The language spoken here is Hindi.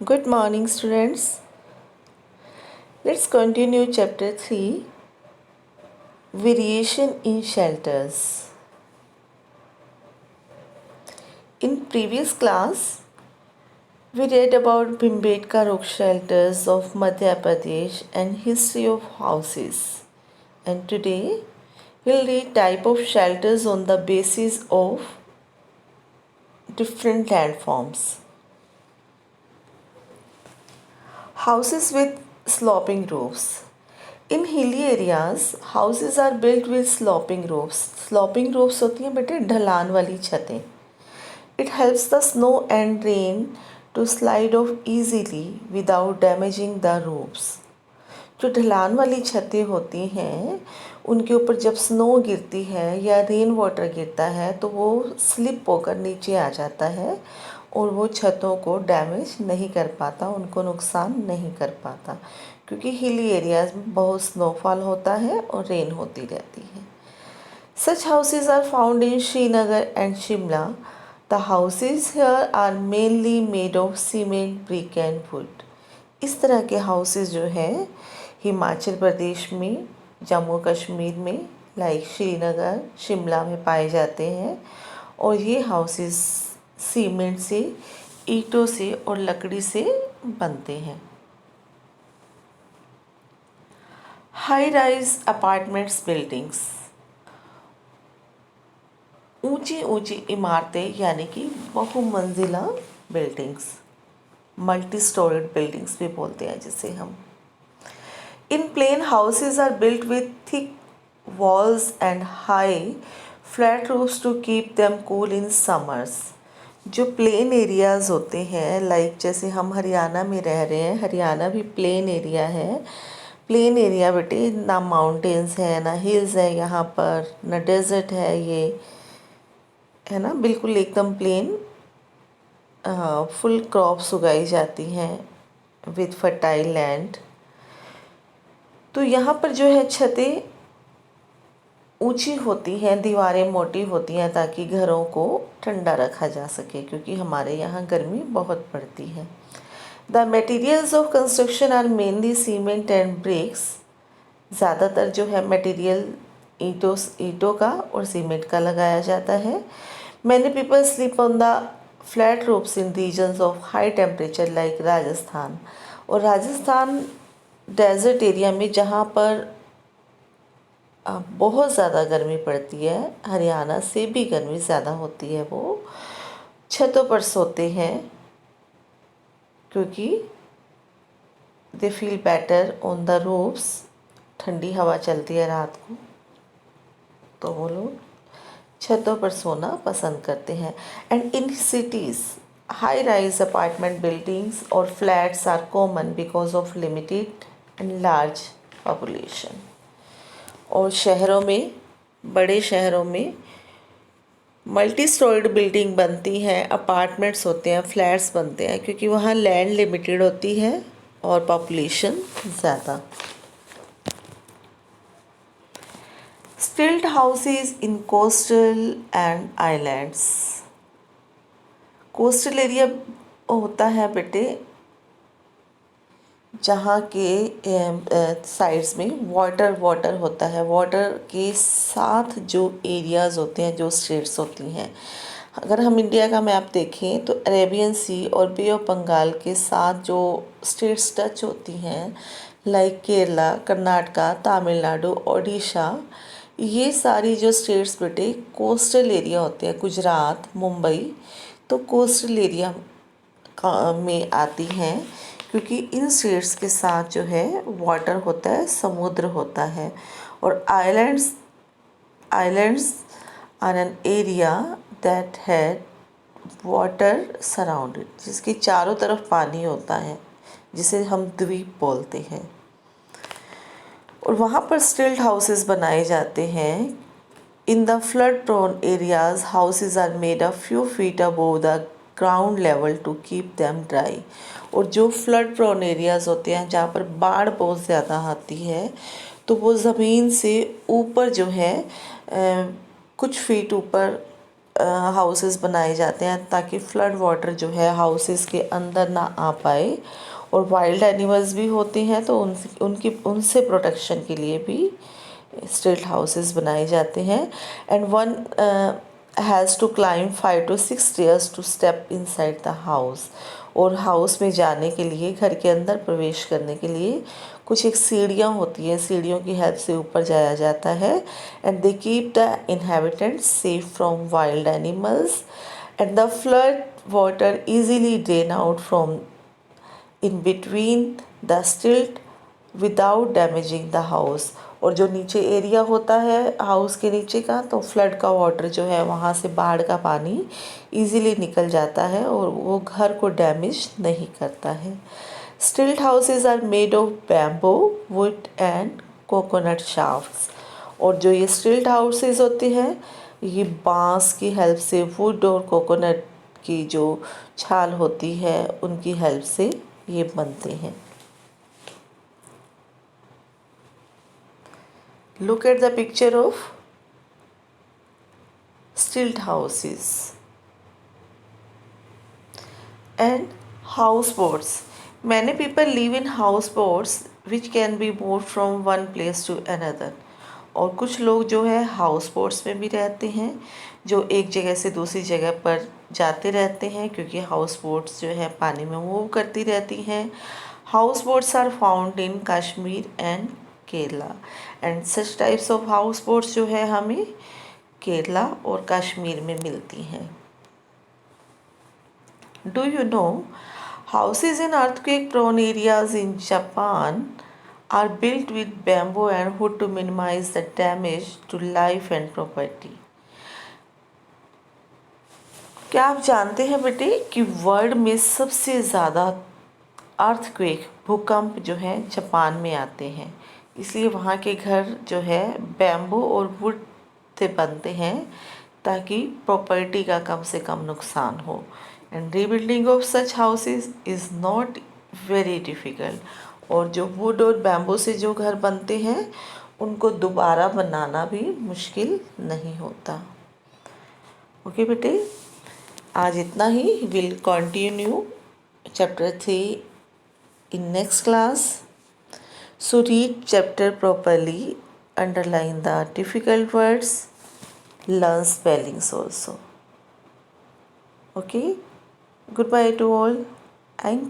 Good morning, students. Let's continue chapter 3, Variation in Shelters. In previous class, we read about Bhimbetka Rock shelters of Madhya Pradesh and history of houses. And today, we'll read type of shelters on the basis of different landforms. Houses with sloping roofs. In hilly areas, houses are built with sloping roofs. Sloping roofs होती हैं बेटे ढलान वाली छतें. It helps the snow and rain to slide off easily without damaging the roofs. जो ढलान वाली छतें होती हैं उनके ऊपर जब स्नो गिरती है या रेन वाटर गिरता है तो वो स्लिप होकर नीचे आ जाता है और वो छतों को डैमेज नहीं कर पाता, उनको नुकसान नहीं कर पाता, क्योंकि हिली एरियाज में बहुत स्नोफॉल होता है और रेन होती रहती है. Such houses are found in Srinagar and Shimla. The houses here are mainly made of cement, brick and wood. इस तरह के हाउसेस जो हैं हिमाचल प्रदेश में, जम्मू कश्मीर में, लाइक श्रीनगर, शिमला में पाए जाते हैं और ये हाउसेस सीमेंट से, ईंटों से और लकड़ी से बनते हैं. High rise apartments buildings. ऊंची ऊंची इमारतें यानी कि बहुमंजिला बिल्डिंग्स, मल्टी स्टोरीड बिल्डिंग्स भी बोलते हैं जिसे हम. In plain houses are built with thick walls and high flat roofs to keep them cool in summers. जो प्लेन एरियाज़ होते हैं, लाइक जैसे हम हरियाणा में रह रहे हैं, हरियाणा भी प्लेन एरिया है. प्लेन एरिया बेटे ना माउंटेन्स है ना हिल्स है यहाँ पर, ना डेजर्ट है, ये है ना, बिल्कुल एकदम प्लेन. फुल क्रॉप्स उगाई जाती हैं विद फर्टाइल लैंड. तो यहाँ पर जो है छतें ऊंची होती हैं, दीवारें मोटी होती हैं ताकि घरों को ठंडा रखा जा सके, क्योंकि हमारे यहाँ गर्मी बहुत पड़ती है. The materials of construction are mainly cement and bricks. ज़्यादातर जो है मटेरियल ईंटों का और सीमेंट का लगाया जाता है. Many people sleep on the flat roofs in regions of high temperature like Rajasthan. और राजस्थान डेजर्ट एरिया में जहाँ पर बहुत ज़्यादा गर्मी पड़ती है, हरियाणा से भी गर्मी ज़्यादा होती है, वो छतों पर सोते हैं क्योंकि they feel better on the roofs. ठंडी हवा चलती है रात को तो वो लोग छतों पर सोना पसंद करते हैं. And in cities high rise apartment buildings और flats are common because of limited and large population. और शहरों में, बड़े शहरों में मल्टी स्टोरीड बिल्डिंग बनती हैं, अपार्टमेंट्स होते हैं, फ्लैट्स बनते हैं, क्योंकि वहाँ लैंड लिमिटेड होती है और पॉपुलेशन ज़्यादा. Stilt houses in coastal and islands. Coastal area होता है बेटे जहाँ के साइड्स में वाटर होता है. वाटर के साथ जो एरियाज़ होते हैं, जो स्टेट्स होती हैं, अगर हम इंडिया का मैप देखें तो अरेबियन सी और बे ऑफ बंगाल के साथ जो स्टेट्स टच होती हैं, लाइक केरला, कर्नाटका, तमिलनाडु, ओडिशा, ये सारी जो स्टेट्स बेटे कोस्टल एरिया होते हैं. गुजरात, मुंबई तो कोस्टल एरिया में आती हैं, क्योंकि इन स्टेट्स के साथ जो है वाटर होता है, समुद्र होता है. और islands are an area that had water surrounded, जिसके चारों तरफ पानी होता है, जिसे हम द्वीप बोलते हैं. और वहाँ पर स्टिल्ट हाउसेस बनाए जाते हैं. In the flood prone areas houses are made a few feet above the ground level to keep them dry. और जो फ्लड प्रोन एरियाज़ होते हैं, जहाँ पर बाढ़ बहुत ज़्यादा आती है, तो वो ज़मीन से ऊपर जो है कुछ फीट ऊपर हाउसेस बनाए जाते हैं ताकि फ्लड वाटर जो है हाउसेस के अंदर ना आ पाए, और वाइल्ड एनिमल्स भी होते हैं तो उनसे प्रोटेक्शन के लिए भी स्टिल्ट हाउसेस बनाए जाते हैं। And one has to climb 5 to 6 stairs to step inside the house. और हाउस में जाने के लिए, घर के अंदर प्रवेश करने के लिए कुछ एक सीढ़ियाँ होती हैं, सीढ़ियों की हेल्प से ऊपर जाया जाता है। And they keep the inhabitants safe from wild animals and the flood water easily drain out from in between the stilt without damaging the house. और जो नीचे एरिया होता है हाउस के नीचे का, तो फ्लड का वाटर जो है वहाँ से बाढ़ का पानी इजीली निकल जाता है और वो घर को डैमेज नहीं करता है। Stilt houses are made of bamboo, wood and coconut shafts. और जो ये स्टिल्ट हाउसेस होते हैं ये बांस की हेल्प से, वुड और कोकोनट की जो छाल होती है उनकी हेल्प से ये बनते हैं। Look at the picture of stilt houses and houseboats. Many people live in houseboats which can be moved from one place to another. और कुछ लोग जो है हाउस बोट्स में भी रहते हैं जो एक जगह से दूसरी जगह पर जाते रहते हैं, क्योंकि हाउस बोट्स जो है पानी में मूव करती रहती हैं। House boats are found in Kashmir and Kerala and such types of house boats जो है हमें केरला और कश्मीर में मिलती हैं। Do you know houses in earthquake prone areas in Japan are built with bamboo and wood to minimize the damage to life and property. क्या आप जानते हैं बेटे कि वर्ल्ड में सबसे ज़्यादा अर्थक्वेक, भूकंप जो है जापान में आते हैं, इसलिए वहाँ के घर जो है बैम्बू और वुड से बनते हैं ताकि प्रॉपर्टी का कम से कम नुकसान हो। And rebuilding of such houses is not very difficult. और जो वुड और बैम्बू से जो घर बनते हैं उनको दोबारा बनाना भी मुश्किल नहीं होता। ओके बेटे, आज इतना ही। Will continue chapter 3 in next class. So read chapter properly, underline the difficult words, learn spellings also. Okay, goodbye to all. Thank you.